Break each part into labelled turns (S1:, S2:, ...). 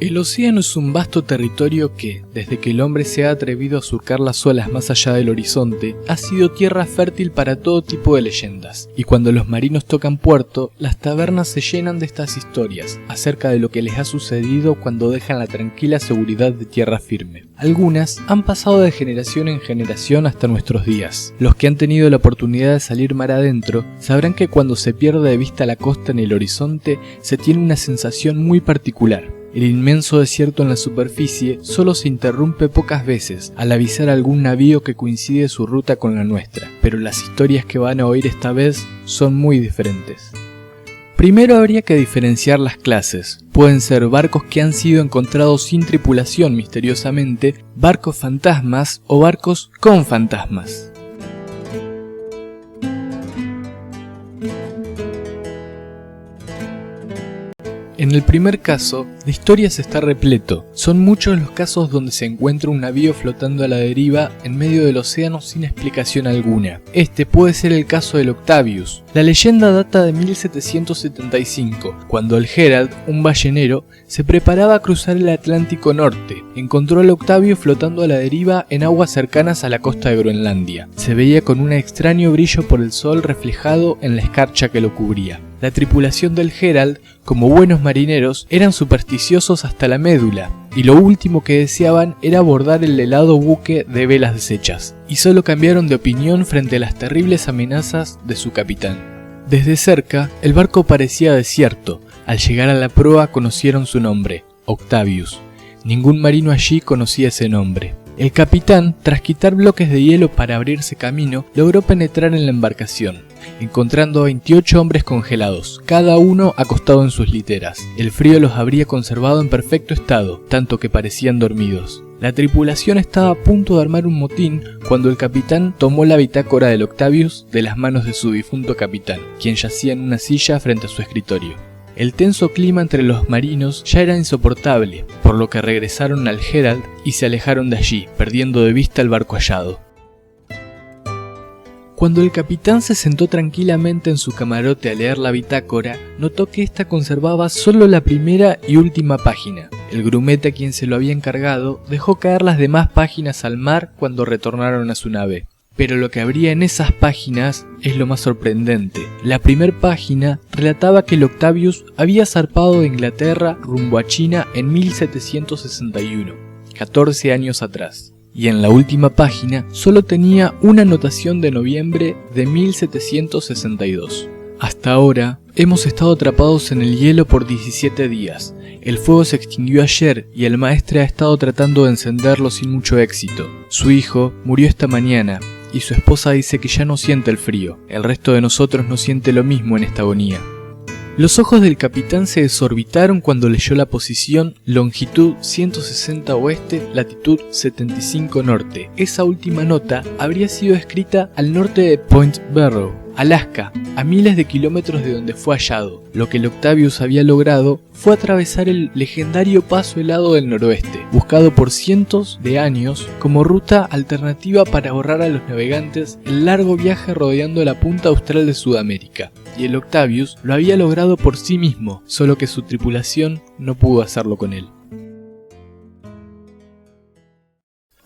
S1: El océano es un vasto territorio que, desde que el hombre se ha atrevido a surcar las olas más allá del horizonte, ha sido tierra fértil para todo tipo de leyendas. Y cuando los marinos tocan puerto, las tabernas se llenan de estas historias, acerca de lo que les ha sucedido cuando dejan la tranquila seguridad de tierra firme. Algunas han pasado de generación en generación hasta nuestros días. Los que han tenido la oportunidad de salir mar adentro, sabrán que cuando se pierde de vista la costa en el horizonte, se tiene una sensación muy particular. El inmenso desierto en la superficie solo se interrumpe pocas veces al avisar a algún navío que coincide su ruta con la nuestra, pero las historias que van a oír esta vez son muy diferentes. Primero habría que diferenciar las clases. Pueden ser barcos que han sido encontrados sin tripulación misteriosamente, barcos fantasmas o barcos con fantasmas. En el primer caso, de historias está repleto. Son muchos los casos donde se encuentra un navío flotando a la deriva en medio del océano sin explicación alguna. Este puede ser el caso del Octavius. La leyenda data de 1775, cuando el Herald, un ballenero, se preparaba a cruzar el Atlántico Norte. Encontró al Octavius flotando a la deriva en aguas cercanas a la costa de Groenlandia. Se veía con un extraño brillo por el sol reflejado en la escarcha que lo cubría. La tripulación del Herald, como buenos marineros, eran supersticiosos hasta la médula, y lo último que deseaban era abordar el helado buque de velas deshechas, y solo cambiaron de opinión frente a las terribles amenazas de su capitán. Desde cerca, el barco parecía desierto. Al llegar a la proa conocieron su nombre, Octavius. Ningún marino allí conocía ese nombre. El capitán, tras quitar bloques de hielo para abrirse camino, logró penetrar en la embarcación, encontrando a 28 hombres congelados, cada uno acostado en sus literas. El frío los habría conservado en perfecto estado, tanto que parecían dormidos. La tripulación estaba a punto de armar un motín cuando el capitán tomó la bitácora del Octavius de las manos de su difunto capitán, quien yacía en una silla frente a su escritorio. El tenso clima entre los marinos ya era insoportable, por lo que regresaron al Herald y se alejaron de allí, perdiendo de vista el barco hallado. Cuando el capitán se sentó tranquilamente en su camarote a leer la bitácora, notó que ésta conservaba solo la primera y última página. El grumete a quien se lo había encargado dejó caer las demás páginas al mar cuando retornaron a su nave. Pero lo que habría en esas páginas es lo más sorprendente. La primera página relataba que el Octavius había zarpado de Inglaterra rumbo a China en 1761, 14 años atrás. Y en la última página solo tenía una anotación de noviembre de 1762. Hasta ahora hemos estado atrapados en el hielo por 17 días. El fuego se extinguió ayer y el maestre ha estado tratando de encenderlo sin mucho éxito. Su hijo murió esta mañana y su esposa dice que ya no siente el frío. El resto de nosotros no siente lo mismo en esta agonía. Los ojos del capitán se desorbitaron cuando leyó la posición longitud 160 oeste, latitud 75 norte. Esa última nota habría sido escrita al norte de Point Barrow, Alaska, a miles de kilómetros de donde fue hallado. Lo que el Octavius había logrado fue atravesar el legendario paso helado del noroeste, buscado por cientos de años como ruta alternativa para ahorrar a los navegantes el largo viaje rodeando la punta austral de Sudamérica. Y el Octavius lo había logrado por sí mismo, solo que su tripulación no pudo hacerlo con él.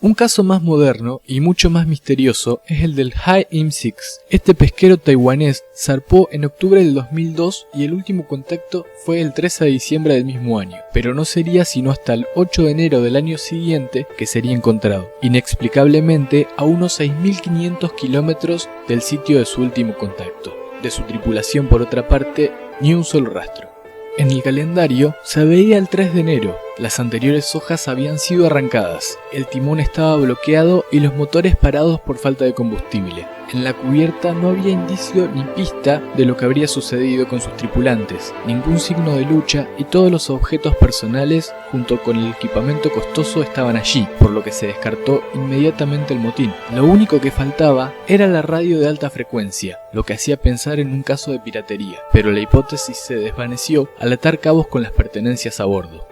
S1: Un caso más moderno y mucho más misterioso es el del Hai Im-sik. Este pesquero taiwanés zarpó en octubre del 2002 y el último contacto fue el 13 de diciembre del mismo año, pero no sería sino hasta el 8 de enero del año siguiente que sería encontrado, inexplicablemente a unos 6.500 kilómetros del sitio de su último contacto. De su tripulación, por otra parte, ni un solo rastro. En el calendario se veía el 3 de enero, las anteriores hojas habían sido arrancadas, el timón estaba bloqueado y los motores parados por falta de combustible. En la cubierta no había indicio ni pista de lo que habría sucedido con sus tripulantes, ningún signo de lucha y todos los objetos personales junto con el equipamiento costoso estaban allí, por lo que se descartó inmediatamente el motín. Lo único que faltaba era la radio de alta frecuencia, lo que hacía pensar en un caso de piratería, pero la hipótesis se desvaneció al atar cabos con las pertenencias a bordo.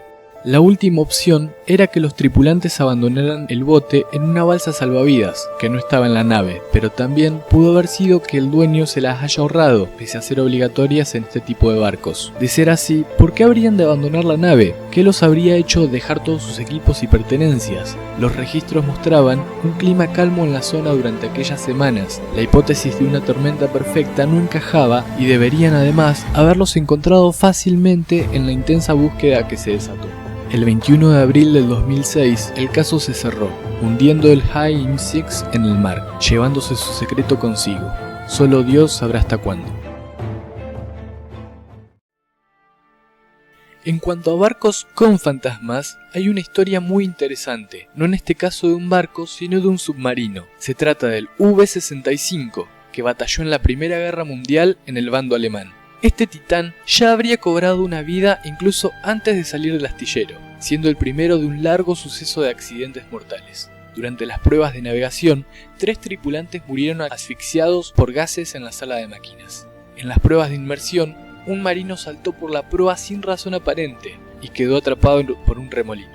S1: La última opción era que los tripulantes abandonaran el bote en una balsa salvavidas, que no estaba en la nave, pero también pudo haber sido que el dueño se las haya ahorrado, pese a ser obligatorias en este tipo de barcos. De ser así, ¿por qué habrían de abandonar la nave? que los habría hecho dejar todos sus equipos y pertenencias. Los registros mostraban un clima calmo en la zona durante aquellas semanas. La hipótesis de una tormenta perfecta no encajaba y deberían además haberlos encontrado fácilmente en la intensa búsqueda que se desató. El 21 de abril del 2006, el caso se cerró, hundiendo el HI-6 en el mar, llevándose su secreto consigo. Solo Dios sabrá hasta cuándo. En cuanto a barcos con fantasmas, hay una historia muy interesante, no en este caso de un barco, sino de un submarino. Se trata del V-65, que batalló en la Primera Guerra Mundial en el bando alemán. Este titán ya habría cobrado una vida incluso antes de salir del astillero, siendo el primero de un largo suceso de accidentes mortales. Durante las pruebas de navegación, 3 tripulantes murieron asfixiados por gases en la sala de máquinas. En las pruebas de inmersión, un marino saltó por la proa sin razón aparente y quedó atrapado por un remolino.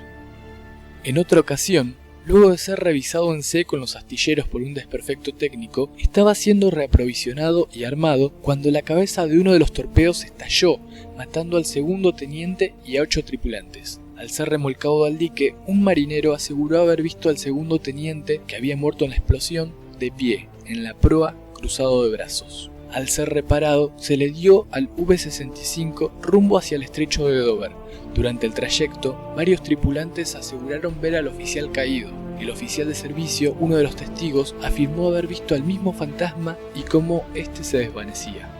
S1: En otra ocasión, luego de ser revisado en seco en los astilleros por un desperfecto técnico, estaba siendo reaprovisionado y armado cuando la cabeza de uno de los torpedos estalló, matando al segundo teniente y a 8 tripulantes. Al ser remolcado al dique, un marinero aseguró haber visto al segundo teniente, que había muerto en la explosión, de pie, en la proa, cruzado de brazos. Al ser reparado, se le dio al V-65 rumbo hacia el estrecho de Dover. Durante el trayecto, varios tripulantes aseguraron ver al oficial caído. El oficial de servicio, uno de los testigos, afirmó haber visto al mismo fantasma y cómo este se desvanecía.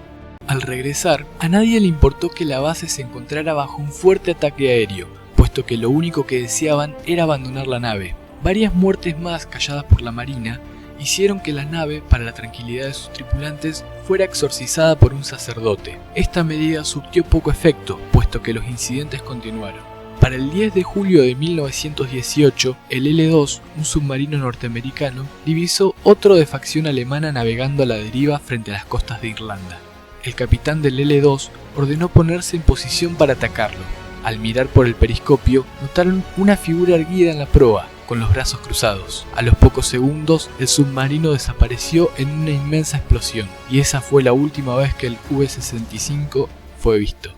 S1: Al regresar, a nadie le importó que la base se encontrara bajo un fuerte ataque aéreo, puesto que lo único que deseaban era abandonar la nave. Varias muertes más calladas por la marina hicieron que la nave, para la tranquilidad de sus tripulantes, fuera exorcizada por un sacerdote. Esta medida surtió poco efecto, puesto que los incidentes continuaron. Para el 10 de julio de 1918, el L-2, un submarino norteamericano, divisó otro de facción alemana navegando a la deriva frente a las costas de Irlanda. El capitán del L-2 ordenó ponerse en posición para atacarlo. Al mirar por el periscopio, notaron una figura erguida en la proa, con los brazos cruzados. A los pocos segundos, el submarino desapareció en una inmensa explosión, y esa fue la última vez que el V-65 fue visto.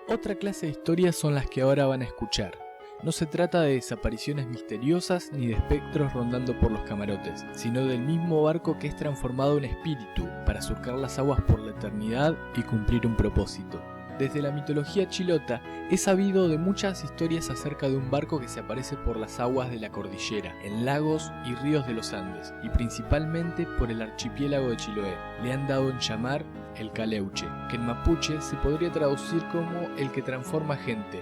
S1: Otra clase de historias son las que ahora van a escuchar. No se trata de desapariciones misteriosas ni de espectros rondando por los camarotes, sino del mismo barco que es transformado en espíritu para surcar las aguas por la eternidad y cumplir un propósito. Desde la mitología chilota he sabido de muchas historias acerca de un barco que se aparece por las aguas de la cordillera, en lagos y ríos de los Andes, y principalmente por el archipiélago de Chiloé. Le han dado en llamar el Caleuche, que en mapuche se podría traducir como el que transforma gente.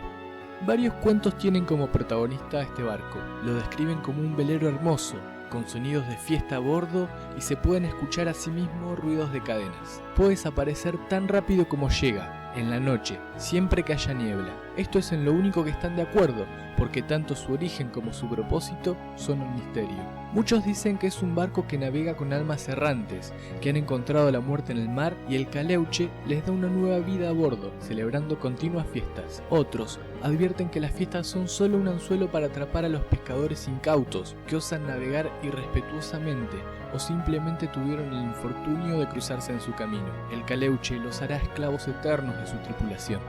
S1: Varios cuentos tienen como protagonista a este barco. Lo describen como un velero hermoso, con sonidos de fiesta a bordo, y se pueden escuchar asimismo ruidos de cadenas. Puede desaparecer tan rápido como llega, en la noche, siempre que haya niebla. Esto es en lo único que están de acuerdo, porque tanto su origen como su propósito son un misterio. Muchos dicen que es un barco que navega con almas errantes, que han encontrado la muerte en el mar, y el Caleuche les da una nueva vida a bordo, celebrando continuas fiestas. Otros advierten que las fiestas son solo un anzuelo para atrapar a los pescadores incautos, que osan navegar irrespetuosamente, o simplemente tuvieron el infortunio de cruzarse en su camino. El Caleuche los hará esclavos eternos de su tripulación.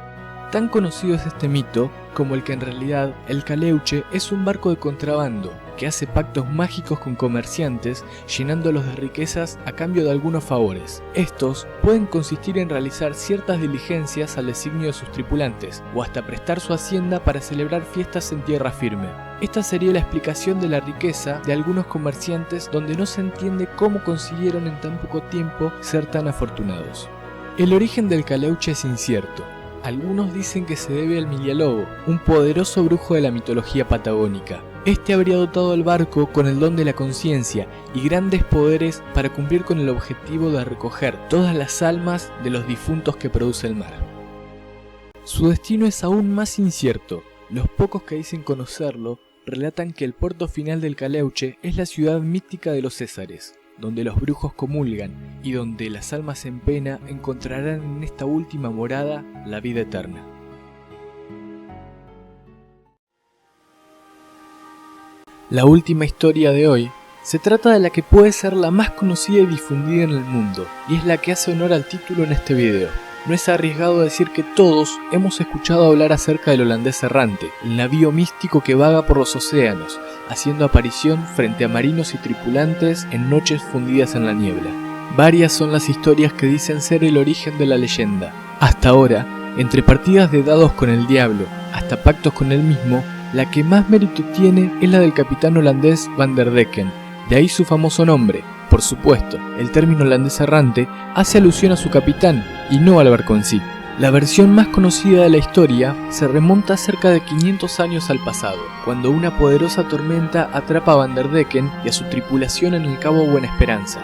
S1: Tan conocido es este mito como el que en realidad el Caleuche es un barco de contrabando que hace pactos mágicos con comerciantes, llenándolos de riquezas a cambio de algunos favores. Estos pueden consistir en realizar ciertas diligencias al designio de sus tripulantes, o hasta prestar su hacienda para celebrar fiestas en tierra firme. Esta sería la explicación de la riqueza de algunos comerciantes, donde no se entiende cómo consiguieron en tan poco tiempo ser tan afortunados. El origen del Caleuche es incierto. Algunos dicen que se debe al Milialobo, un poderoso brujo de la mitología patagónica. Este habría dotado al barco con el don de la conciencia y grandes poderes para cumplir con el objetivo de recoger todas las almas de los difuntos que produce el mar. Su destino es aún más incierto. Los pocos que dicen conocerlo relatan que el puerto final del Caleuche es la ciudad mística de los Césares, donde los brujos comulgan y donde las almas en pena encontrarán en esta última morada la vida eterna. La última historia de hoy se trata de la que puede ser la más conocida y difundida en el mundo, y es la que hace honor al título en este video. No es arriesgado decir que todos hemos escuchado hablar acerca del holandés errante, el navío místico que vaga por los océanos, haciendo aparición frente a marinos y tripulantes en noches fundidas en la niebla. Varias son las historias que dicen ser el origen de la leyenda. Hasta ahora, entre partidas de dados con el diablo, hasta pactos con él mismo, la que más mérito tiene es la del capitán holandés Van der Decken, de ahí su famoso nombre. Por supuesto, el término holandés errante hace alusión a su capitán y no al barco en sí. La versión más conocida de la historia se remonta cerca de 500 años al pasado, cuando una poderosa tormenta atrapa a Van der Decken y a su tripulación en el Cabo Buena Esperanza.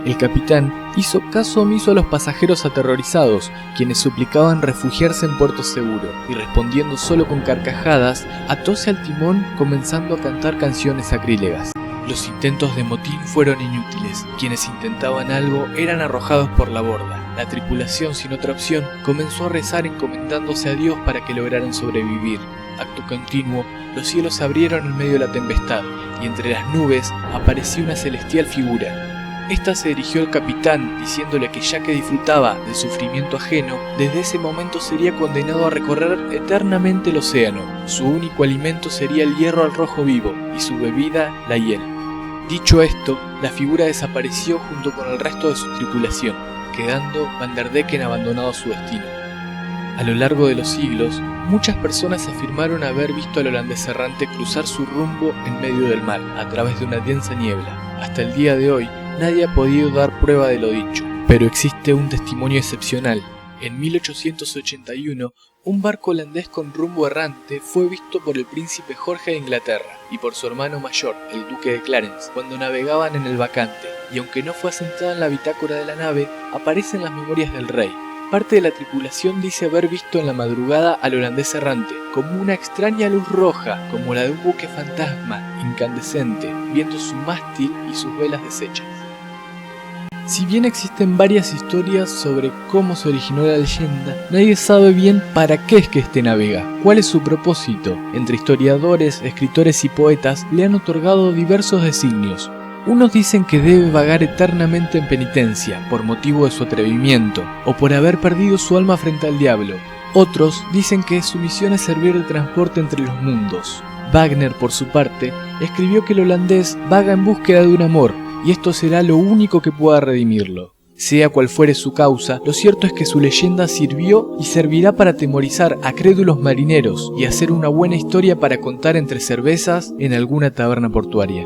S1: El capitán hizo caso omiso a los pasajeros aterrorizados, quienes suplicaban refugiarse en puerto seguro, y respondiendo solo con carcajadas, atóse al timón comenzando a cantar canciones sacrílegas. Los intentos de motín fueron inútiles, quienes intentaban algo eran arrojados por la borda. La tripulación, sin otra opción, comenzó a rezar encomendándose a Dios para que lograran sobrevivir. Acto continuo, los cielos se abrieron en medio de la tempestad, y entre las nubes apareció una celestial figura. Esta se dirigió al capitán, diciéndole que ya que disfrutaba del sufrimiento ajeno, desde ese momento sería condenado a recorrer eternamente el océano. Su único alimento sería el hierro al rojo vivo, y su bebida la hiel. Dicho esto, la figura desapareció junto con el resto de su tripulación, quedando Van der Decken abandonado a su destino. A lo largo de los siglos, muchas personas afirmaron haber visto al holandés errante cruzar su rumbo en medio del mar, a través de una densa niebla. Hasta el día de hoy, nadie ha podido dar prueba de lo dicho, pero existe un testimonio excepcional. En 1881, un barco holandés con rumbo errante fue visto por el príncipe Jorge de Inglaterra y por su hermano mayor, el duque de Clarence, cuando navegaban en el Bacante, y aunque no fue asentada en la bitácora de la nave, aparece en las memorias del rey. Parte de la tripulación dice haber visto en la madrugada al holandés errante, como una extraña luz roja, como la de un buque fantasma, incandescente, viendo su mástil y sus velas deshechas. Si bien existen varias historias sobre cómo se originó la leyenda, nadie sabe bien para qué es que este navega, cuál es su propósito. Entre historiadores, escritores y poetas le han otorgado diversos designios. Unos dicen que debe vagar eternamente en penitencia, por motivo de su atrevimiento, o por haber perdido su alma frente al diablo. Otros dicen que su misión es servir de transporte entre los mundos. Wagner, por su parte, escribió que el holandés vaga en búsqueda de un amor, y esto será lo único que pueda redimirlo. Sea cual fuere su causa, lo cierto es que su leyenda sirvió y servirá para atemorizar a crédulos marineros y hacer una buena historia para contar entre cervezas en alguna taberna portuaria.